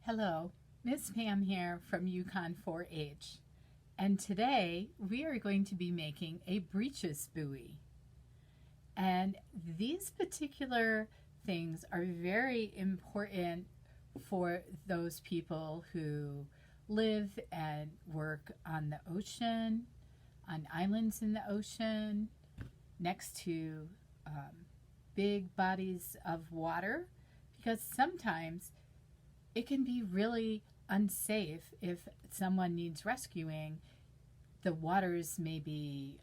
Hello, Miss Pam here from UConn 4-H, and today we are going to be making a breeches buoy. And these particular things are very important for those people who live and work on the ocean, on islands in the ocean, next to big bodies of water, because sometimes it can be really unsafe if someone needs rescuing. The waters may be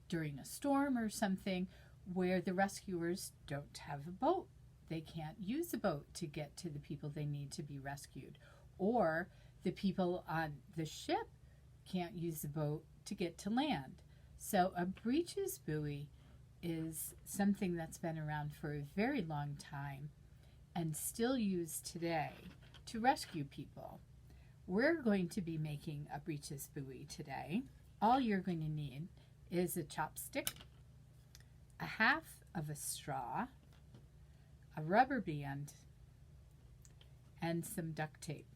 during a storm or something where the rescuers don't have a boat. They can't use a boat to get to the people they need to be rescued. Or the people on the ship can't use the boat to get to land. So a breeches buoy is something that's been around for a very long time and still used today to rescue people. We're going to be making a breeches buoy today. All you're going to need is a chopstick, a half of a straw, a rubber band, and some duct tape.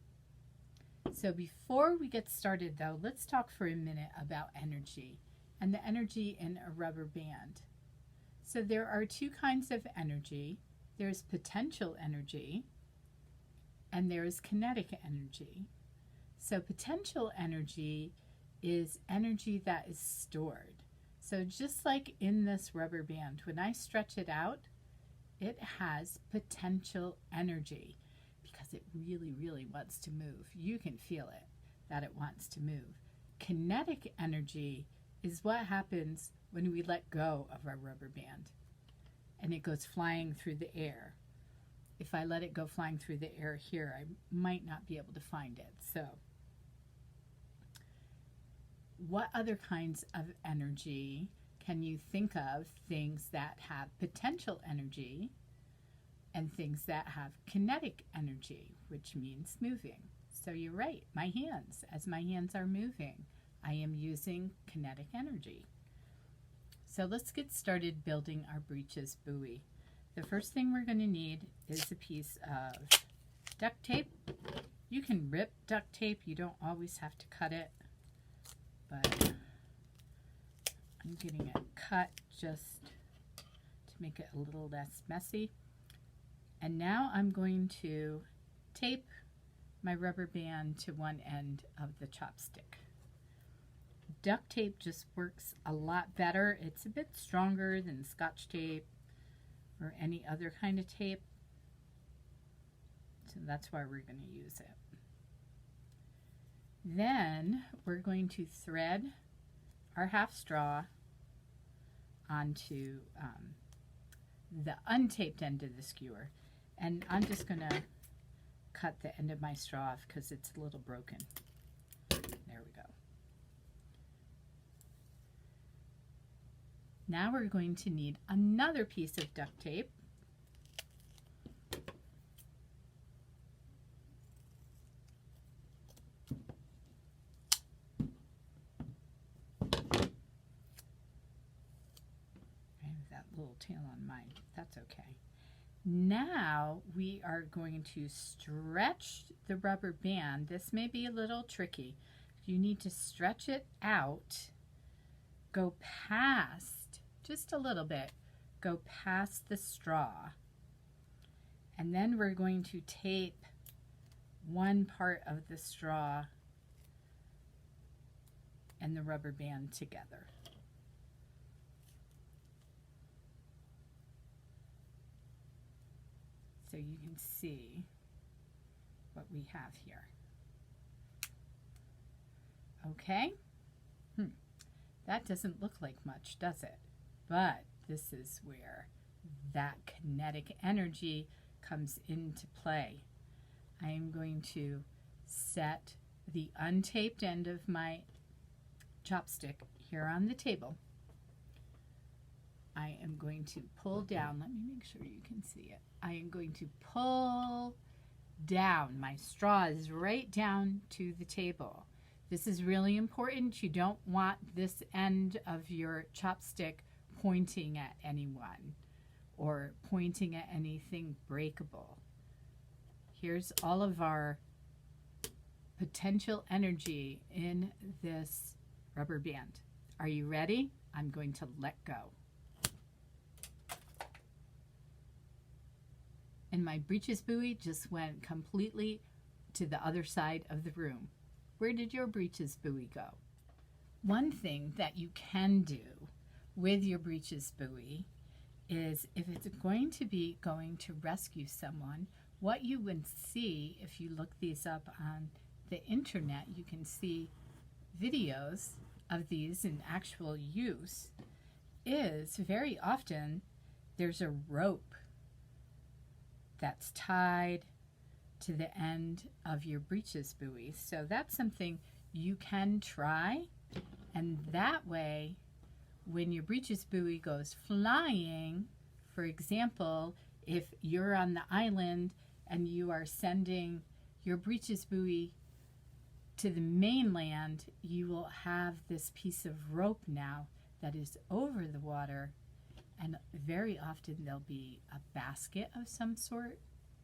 So before we get started though, let's talk for a minute about energy and the energy in a rubber band. So there are two kinds of energy. There's potential energy, and there is kinetic energy. So potential energy is energy that is stored. So just like in this rubber band, when I stretch it out, it has potential energy because it really, really wants to move. You can feel it, that it wants to move. Kinetic energy is what happens when we let go of our rubber band and it goes flying through the air. If I let it go flying through the air here, I might not be able to find it. So what other kinds of energy can you think of? Things that have potential energy and things that have kinetic energy, which means moving. So you're right, my hands. As my hands are moving, I am using kinetic energy. So let's get started building our breeches buoy. The first thing we're going to need is a piece of duct tape. You can rip duct tape. You don't always have to cut it, but I'm getting it cut just to make it a little less messy. And now I'm going to tape my rubber band to one end of the chopstick. Duct tape just works a lot better. It's a bit stronger than Scotch tape or any other kind of tape. So that's why we're going to use it. Then we're going to thread our half straw onto the untaped end of the skewer. And I'm just going to cut the end of my straw off because it's a little broken. There we go. Now we're going to need another piece of duct tape. I have that little tail on mine. That's okay. Now we are going to stretch the rubber band. This may be a little tricky. You need to stretch it out, go past just a little bit, go past the straw, and then we're going to tape one part of the straw and the rubber band together. So you can see what we have here. Okay? That doesn't look like much, does it? But this is where that kinetic energy comes into play. I am going to set the untaped end of my chopstick here on the table. I am going to pull down. Let me make sure you can see it. I am going to pull down. My straw is right down to the table. This is really important. You don't want this end of your chopstick pointing at anyone or pointing at anything breakable. Here's all of our potential energy in this rubber band. Are you ready? I'm going to let go. And my Breeches buoy just went completely to the other side of the room. Where did your Breeches buoy go? One thing that you can do with your Breeches buoy is if it's going to rescue someone, what you would see if you look these up on the internet, you can see videos of these in actual use, is very often there's a rope that's tied to the end of your Breeches buoy. So that's something you can try, and that way when your Breeches buoy goes flying, for example, if you're on the island and you are sending your Breeches buoy to the mainland, you will have this piece of rope now that is over the water, and very often there'll be a basket of some sort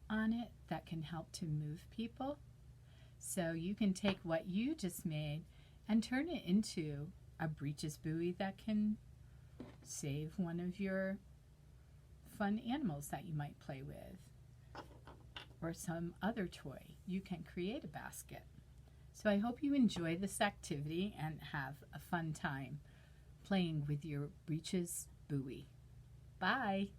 on it that can help to move people. So you can take what you just made and turn it into a Breeches buoy that can save one of your fun animals that you might play with, or some other toy. You can create a basket. So I hope you enjoy this activity and have a fun time playing with your Breeches buoy. Bye.